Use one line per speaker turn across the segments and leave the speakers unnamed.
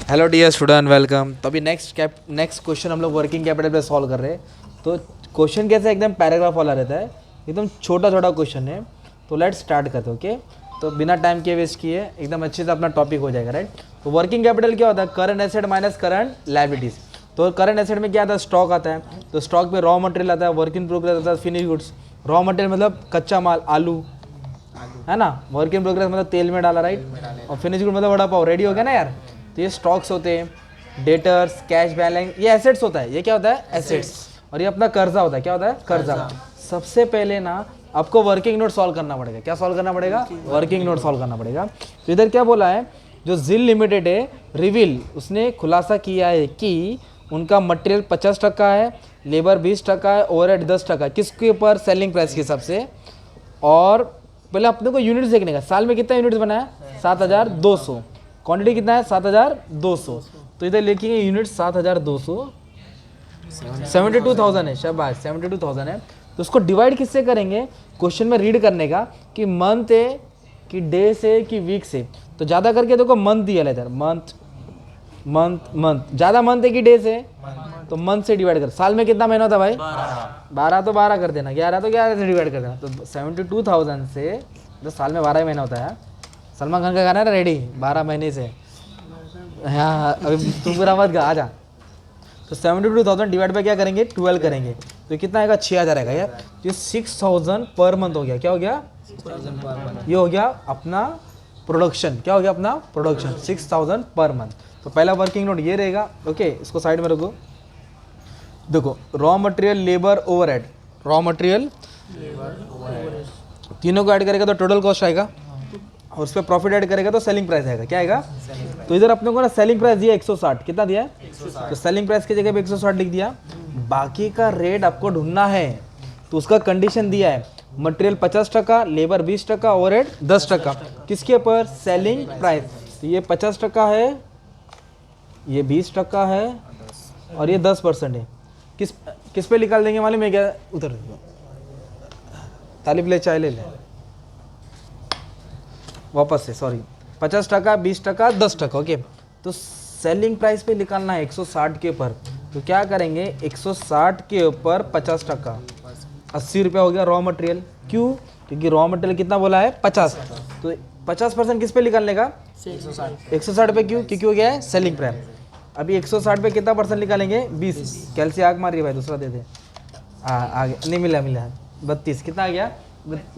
Hello dear student, welcome. तो अभी next question हम लोग वर्किंग कैपिटल पे सॉल्व कर रहे हैं। तो क्वेश्चन कैसे एकदम पैराग्राफ वाला रहता है, एकदम छोटा छोटा क्वेश्चन है। तो लेट्स स्टार्ट करते हैं। ओके, तो बिना टाइम के वेस्ट किए एकदम अच्छे से अपना टॉपिक हो जाएगा, राइट। तो वर्किंग कैपिटल क्या होता है? Current asset minus current liabilities. तो करंट एसेट में क्या आता है? स्टॉक आता है। तो स्टॉक पे रॉ मटेरियल आता है, वर्क इन प्रोग्रेस आता है, फिनिश गुड्स। रॉ मटेरियल मतलब कच्चा माल, आलू है ना। वर्क इन प्रोग्रेस मतलब तेल में डाला, राइट। और फिनिश गुड मतलब वड़ा पाव रेडी हो गया ना यार। तो ये स्टॉक्स होते हैं, डेटर्स, कैश बैलेंस, ये एसेट्स होता है। ये क्या होता है? एसेट्स। और ये अपना कर्जा होता है। क्या होता है? कर्जा। सबसे पहले ना आपको वर्किंग नोट सॉल्व करना पड़ेगा। क्या सॉल्व करना पड़ेगा? वर्किंग नोट सॉल्व करना पड़ेगा। तो इधर क्या बोला है, जो जिल लिमिटेड है, रिविल, उसने खुलासा किया है कि उनका मटेरियल 50% है, लेबर 20% है, ओवरहेड 10%। किसके ऊपर? सेलिंग प्राइस के हिसाब से। और पहले अपने को यूनिट्स देखने का, साल में कितना यूनिट्स बना है? 7200। क्वांटिटी कितना है? 7200। तो इधर लिखेंगे यूनिट 7200, 72,000 है। शाबाश, 72,000 है। तो उसको डिवाइड किससे करेंगे? क्वेश्चन में रीड करने का कि मंथ है कि डे से कि वीक से। तो ज़्यादा करके देखो मंथ दिया है इधर, मंथ मंथ मंथ। ज़्यादा मंथ है कि डे से? तो मंथ से डिवाइड कर। साल में कितना महीना होता है भाई? 12। तो 12 कर देना, 11 तो 11 से डिवाइड कर देना। तो 72,000 से, तो साल में 12 महीना होता है। सलमान खान का गाना है ना, रेडी 12 महीने से। हाँ, अभी तुम पूरा मत गा, आ जा। तो 72,000 डिवाइड बाय क्या करेंगे? 12 करेंगे। तो कितना आएगा? 6,000 आएगा यार। तो ये 6,000 पर मंथ हो गया। क्या हो गया? ये हो गया अपना प्रोडक्शन। क्या हो गया? अपना प्रोडक्शन 6,000 पर मंथ। तो पहला वर्किंग नोट ये रहेगा। ओके, इसको साइड में रखो। देखो, raw material, labour, overhead. Raw material, तीनों को ऐड करेगा तो टोटल कॉस्ट आएगा, और उस पर प्रॉफिट ऐड करेगा तो सेलिंग प्राइस आएगा। क्या आएगा? तो इधर अपने को ना सेलिंग प्राइस दिया 160। कितना दिया है? तो सेलिंग प्राइस की जगह पे 160 लिख दिया। बाकी का रेट आपको ढूंढना है। तो उसका कंडीशन दिया है, मटेरियल 50%, लेबर 20%, ओवरहेड 10%। किसके ऊपर? Selling price. तो ये 50% है, ये 20% है, और ये 10% है। किस किस पे निकाल देंगे मालूम है क्या? उधर तालिब ले, चाय ले ले वापस से, सॉरी। 50%, 20%, 10%। ओके, तो सेलिंग प्राइस पे निकालना है 160 के ऊपर। तो क्या करेंगे? 160 के ऊपर 50%, 80 रुपया हो गया रॉ मटेरियल। क्यों? क्योंकि रॉ मटेरियल कितना बोला है? 50। तो 50% किस पे निकालने का? 160 पे। क्यों? क्योंकि हो गया है सेलिंग प्राइस। अभी 160 पे कितना परसेंट निकालेंगे? 20। कैलसी आग मार रही है भाई, दूसरा दे दे। आगे नहीं मिला, 32। कितना आ गया?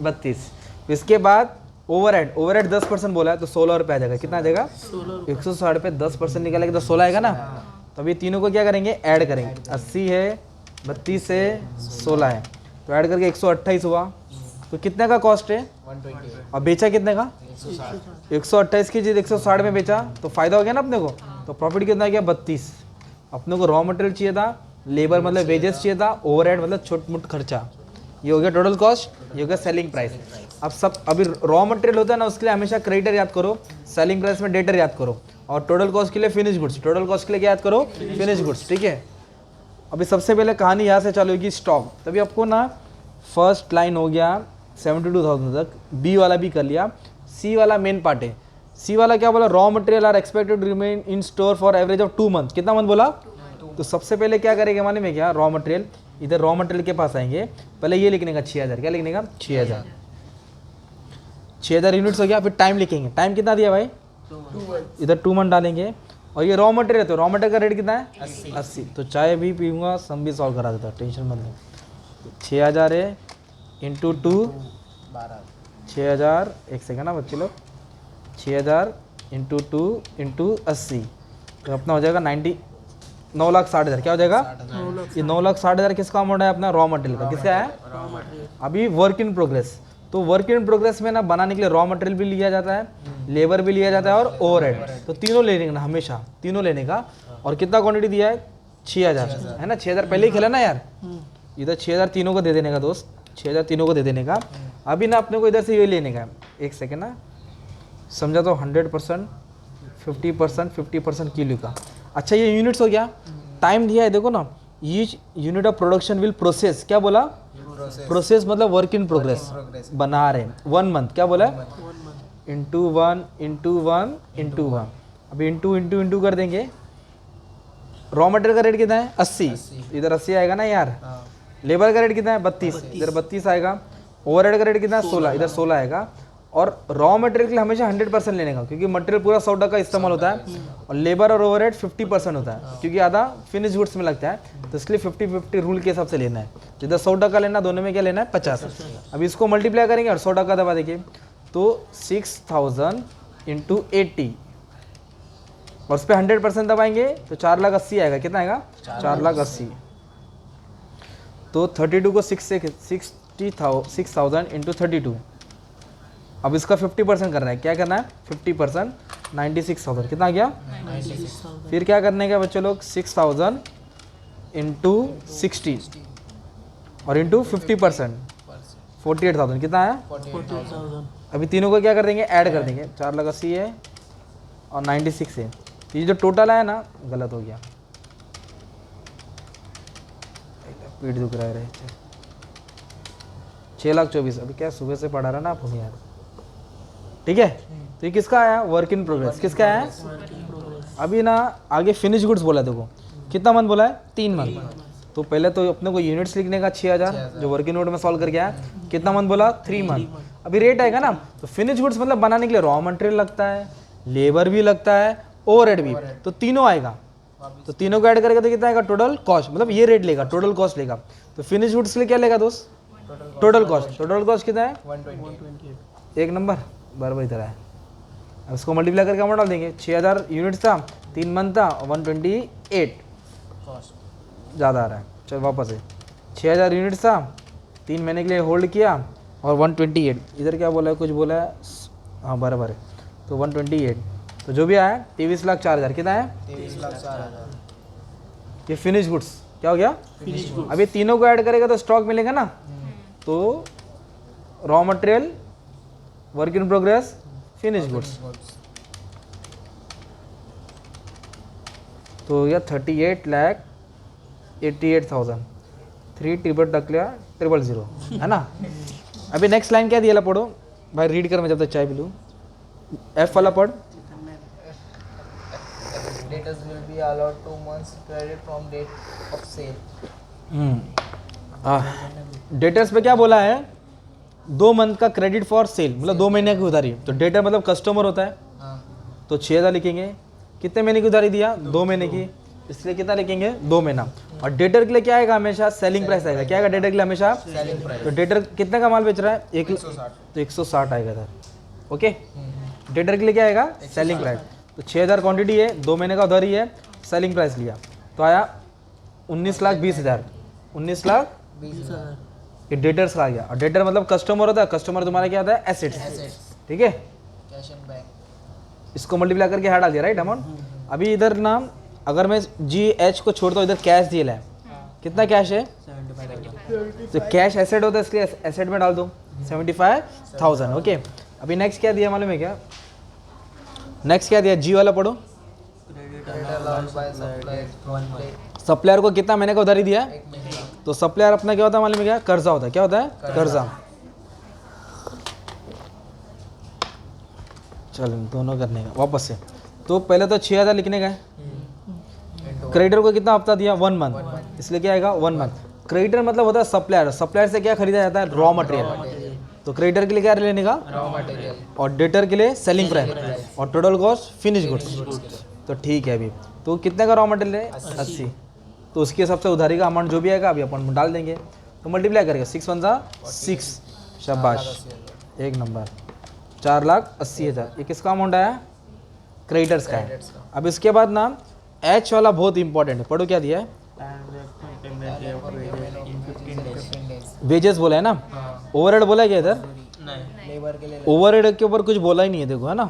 32। इसके बाद ओवरहेड 10% बोला है, तो 16 रुपये आ जाएगा। कितना आ जाएगा? 160 पे 10% निकालेंगे तो 16 आएगा ना। तो अभी तीनों को क्या करेंगे? ऐड करेंगे। 80 है, 32 है, 16 है, तो ऐड करके 128 हुआ। तो कितने का कॉस्ट है? 120। और बेचा कितने का? 128 की चीज़ 160 में बेचा, तो फायदा हो गया ना अपने को। तो प्रॉफिट कितना आ गया? 32। अपने को रॉ मटेरियल चाहिए था, लेबर मतलब वेजेस चाहिए था, ओवरहेड मतलब छोट मोट खर्चा। ये हो गया टोटल कॉस्ट, ये हो गया सेलिंग प्राइस। अब सब, अभी रॉ मटेरियल होता है ना, उसके लिए हमेशा क्रेडिटर याद करो, सेलिंग प्राइस में डेटर याद करो, और टोटल कॉस्ट के लिए फिनिश गुड्स। टोटल कॉस्ट के लिए क्या याद करो? Finish goods. ठीक है। अभी सबसे पहले कहानी यहाँ से चालू होगी, स्टॉक। तभी आपको ना फर्स्ट लाइन हो गया 72,000 तक, बी वाला भी कर लिया, सी वाला मेन पार्ट है। सी वाला क्या बोला? Raw material are expected to remain in store for average of 2 month. कितना मंथ बोला? तो सबसे पहले क्या करेंगे मालूम है क्या? रॉ मटेरियल, इधर रॉ मटेरियल के पास आएंगे, पहले ये लिखने का 6,000। क्या लिखने का? 6,000 यूनिट्स हो गया। फिर टाइम लिखेंगे। टाइम कितना दिया भाई? इधर 2 मंथ डालेंगे। और ये रॉ मटेरियल है, तो रॉ मटेरियल का रेट कितना है? 80। तो चाय भी पीऊँगा, सम भी सॉल्व करा देता, टेंशन मत लो। 6,000 है इंटू 2, 6,000, एक सेकेंड ना बच्चे लोग, 6,000 इंटू 2 इंटू 80, तो अपना हो जाएगा 9,60,000। क्या हो जाएगा? ये 9,60,000 किसका अमाउंट है? अपना रॉ मटेरियल का। किसका है? अभी वर्क इन प्रोग्रेस। तो वर्क इन प्रोग्रेस में ना बनाने के लिए रॉ मटेरियल भी लिया जाता है, लेबर भी लिया जाता है, और ओवरहेड। तो तीनों लेने का ना, हमेशा तीनों लेने का। और कितना क्वांटिटी दिया है? 6,000 है ना। 6,000 पहले ही खेला ना यार। इधर 6,000 तीनों को दे देने का दोस्त, 6,000 तीनों को दे देने का। अभी ना अपने को इधर से ये लेने का है, एक सेकेंड ना, समझा तो 100%, 50%, 50% किलो का। अच्छा, ये यूनिट्स हो गया। टाइम दिया है, देखो ना, each unit of production will process. क्या बोला? प्रोसेस मतलब वर्क इन प्रोग्रेस बना रहे 1 मंथ। क्या बोला? Into 1 into 1 into 1। अभी इंटू इंटू इंटू कर देंगे। रॉ मटेरियल का रेट कितना है 80, इधर 80 आएगा ना यार। लेबर का रेट कितना है 32, इधर 32 आएगा। ओवरहेड का रेट कितना है 16, इधर 16 आएगा। और रॉ मटेरियल के लिए हमेशा 100% लेने का, क्योंकि मटेरियल पूरा 100% इस्तेमाल होता है। और लेबर और ओवरहेड 50% होता है, क्योंकि आधा फिनिश गुड्स में लगता है, तो इसलिए 50-50 रूल के हिसाब से लेना है। जिधर 100% लेना, दोनों में क्या लेना है 50। अब इसको मल्टीप्लाई करेंगे और 100% दबा देंगे, तो 6000 इंटू 80 और उस पर 100% दबाएंगे तो 4,80,000 आएगा। कितना आएगा 4,80,000। तो 32 को 6,000 इंटू 32। अब इसका 50% करना है। क्या करना है 50%, 96,000। कितना आ गया 96,000। फिर क्या करने का बच्चे लोग 6,000 इंटू 60 और इंटू 50%, 48,000। कितना आया 48,000। अभी तीनों को क्या कर देंगे ऐड कर देंगे। 4,80,000 है और 96 है। ये जो टोटल आया ना गलत हो गया, पीठ दुख रहा है। 6,24,000। अभी क्या सुबह से पढ़ा रहा ना आप यार, ठीक है। तो ये किसका आया वर्क इन प्रोग्रेस। किसका आया अभी ना आगे फिनिश गुड्स बोला। देखो कितना मंथ बोला है 3 मंथ। तो पहले तो अपने को यूनिट्स लिखने का 6,000 जो वर्किंग नोट में सॉल्व करके आया। कितना मंथ बोला 3 मंथ। अभी रेट आएगा ना, तो फिनिश गुड्स मतलब बनाने के लिए रॉ मटेरियल लगता है, लेबर भी लगता है, ओवरहेड भी, तो तीनों आएगा। तो तीनों को ऐड करके तो कितना आएगा टोटल कॉस्ट, मतलब ये रेट लेगा टोटल कॉस्ट लेगा। तो फिनिश गुड्स के लिए क्या लेगा दोस्त टोटल कॉस्ट। टोटल कॉस्ट कितना है 128। एक नंबर बराबर इधर है। अब इसको मल्टीप्लाई करके हम डाल देंगे। 6,000 यूनिट्स था, 3 मंथ था, 128 ज़्यादा आ रहा है। चलो वापस है 6,000 यूनिट्स था, 3 महीने के लिए होल्ड किया और 128। इधर क्या बोला है कुछ बोला है, हाँ बराबर है। तो 128, तो जो भी आया 23,04,000। कितना है 23,04,000। ये फिनिश गुड्स क्या हो गया फिनिश गुड्स। अभी तीनों को ऐड करेगा तो स्टॉक मिलेगा ना, तो raw material, work in progress, finish goods. तो यह 38,88,000। 3 टिबट रख लिया 000 है ना। अभी नेक्स्ट लाइन क्या दिया पढ़ो भाई, रीड कर मैं जब तक चाय पी लूँ। एफ वाला पढ़।
Debtors will be allowed 2 months credit from date of sale.
Debtors पे क्या बोला है 2 मंथ का क्रेडिट फॉर सेल, मतलब 2 महीने की उधारी। तो डेटर मतलब कस्टमर होता है, तो 6,000 लिखेंगे। कितने महीने की उधारी दिया 2 महीने की, इसलिए कितना लिखेंगे 2 महीना। और डेटर के लिए क्या आएगा हमेशा सेलिंग प्राइस आएगा। क्या आएगा डेटर के लिए हमेशा सेलिंग प्राइस। तो डेटर कितने का माल बेच रहा है 160, तो 160 आएगा इधर। ओके डेटर के लिए क्या आएगा सेलिंग प्राइस। तो 6,000 क्वांटिटी है, 2 महीने का उधारी है, सेलिंग प्राइस लिया तो आया 19,20,000। 19,20,000 ये डेटर्स का आ गया। और डेटर मतलब कस्टमर होता है, कस्टमर तुम्हारा क्या होता है एसेट्स, ठीक है।
Cash and bank.
इसको मल्टीप्लाई करके हटा दिया राइट अमाउंट। अभी इधर ना अगर मैं GH को छोड़ता हूँ, इधर कैश दिया है। कितना कैश है 75,000। तो कैश एसेट होता है, इसलिए एसेट में डाल दो 75,000। ओके अभी नेक्स्ट क्या दिया मालूम है क्या, नेक्स्ट क्या दिया जी वाला पढ़ो।
Credit allowed by supplier 1 day.
Supplier को कितना महीने का उधारी दिया,
1 महीने.
तो सप्लायर अपना क्या होता है मालूम है क्या कर्जा होता है। क्या होता है कर्जा। चल दोनों करने का वापस से। तो पहले तो 6,000 लिखने का है। क्रेडिटर को कितना हफ्ता दिया 1 मंथ, इसलिए क्या आएगा 1 मंथ। क्रेडिटर मतलब होता है सप्लायर, सप्लायर से क्या खरीदा जाता है रॉ मटेरियल। तो क्रेडिटर के लिए क्या लेने का
Raw material.
और डेटर के लिए सेलिंग प्राइस और टोटल कॉस्ट फिनिश गुड्स। तो ठीक है अभी तो कितने का रॉ मटेरियल है 80, तो उसके हिसाब से उधारी का अमाउंट जो भी आएगा अभी अपन डाल देंगे। तो मल्टीप्लाई करेगा 6 1 6, शाबाश एक नंबर 4,80,000। ये किसका अमाउंट आया क्रेडिटर्स का है। अब इसके बाद ना एच वाला बहुत इंपॉर्टेंट है, पढ़ो क्या दिया है वेजेस बोला है ना, ओवरहेड बोला है क्या इधर
लेबर के लिए
ओवरहेड के ऊपर कुछ बोला ही नहीं है देखो है ना।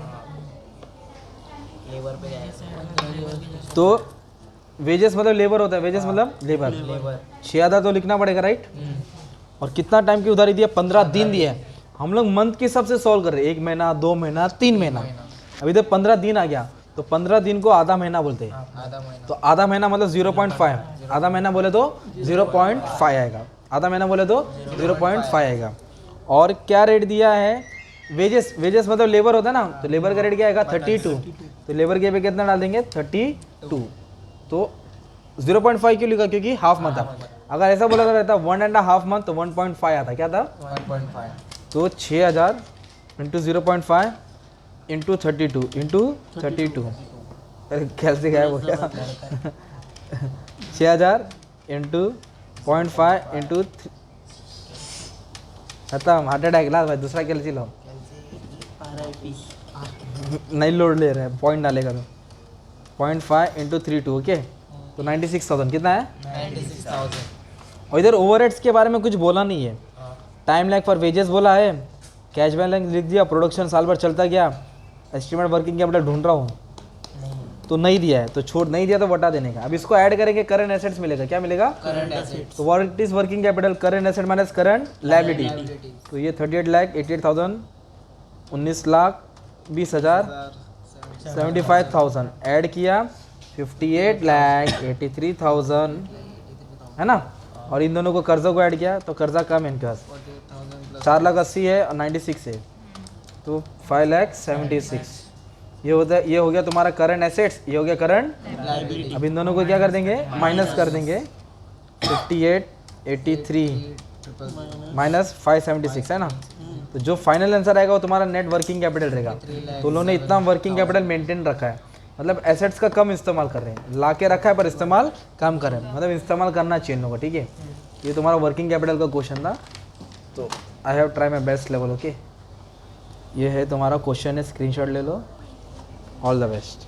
लेबर पे जाएगा
तो वेजेस मतलब लेबर होता है, वेजेस मतलब लेबर। 6,000 तो लिखना पड़ेगा राइट। और कितना टाइम की उधारी दिया 15 दिन दिया है। हम लोग मंथ के हिसाब से सॉल्व कर रहे हैं, 1 महीना 2 महीना 3 महीना। अभी तो 15 दिन आ गया, तो 15 दिन को आधा महीना बोलते हैं।
आधा महीना
तो आधा महीना मतलब 0.5, आधा महीना बोले तो 0.5 आएगा, आधा महीना बोले तो 0.5 आएगा। और क्या रेट दिया है वेजेस वेजेस मतलब लेबर होता है ना, तो लेबर का रेट क्या आएगा 32, तो लेबर के पे कितना डाल देंगे 32, तो 0.5 क्यों लिखा, क्योंकि हाफ मंथ था। अगर ऐसा बोला रहता 1.5 मंथ तो 1.5 आता, क्या था
1.5
तो 6000 इंटू 0.5 इंटू 32 अरे कैसे गायब हो गया 6000 इंटू 0.5 इंटू खत्म, हार्ट अटैक ला भाई, दूसरा कैलसी लो, नहीं लोड ले रहे हैं, पॉइंट डालेगा तो 0.5 इंटू 32, ओके, तो 96,000 कितना है
96,000
और इधर ओवरहेड्स के बारे में कुछ बोला नहीं है, टाइम लैग फॉर वेजेस बोला है, कैश बैलेंस लिख दिया, प्रोडक्शन साल भर चलता गया, एस्टिमेट वर्किंग कैपिटल ढूंढ रहा हूँ तो नहीं दिया है, तो छोड़ नहीं दिया तो बता देने का। अब इसको ऐड करेंगे, करंट एसेट्स मिलेगा, क्या मिलेगा
करंट एसेट्स
तो what is working capital, current asset minus current liability, तो ये 38,88,000 19,20,000 75,000 ऐड किया 58,83,000 है ना, और इन दोनों को कर्जों को ऐड किया तो कर्जा कम है इनके पास 4,80,000 है और 96 है, तो 5,76,000 ये होता है, ये हो गया तुम्हारा करंट एसेट्स, ये हो गया करंट
लायबिलिटी
अब इन दोनों को क्या कर देंगे माइनस कर देंगे 58,83 माइनस 576 है ना, तो जो फाइनल आंसर आएगा वो तुम्हारा नेट वर्किंग कैपिटल रहेगा। तो उन्होंने इतना वर्किंग कैपिटल मेंटेन रखा है, मतलब एसेट्स का कम इस्तेमाल कर रहे हैं, ला के रखा है पर इस्तेमाल कम कर रहे हैं, मतलब इस्तेमाल करना चाहिए लोगों को, ठीक है। ये तुम्हारा वर्किंग कैपिटल का क्वेश्चन था, तो I have try my best level, okay. ये है तुम्हारा क्वेश्चन है, स्क्रीनशॉट ले लो, ऑल द बेस्ट।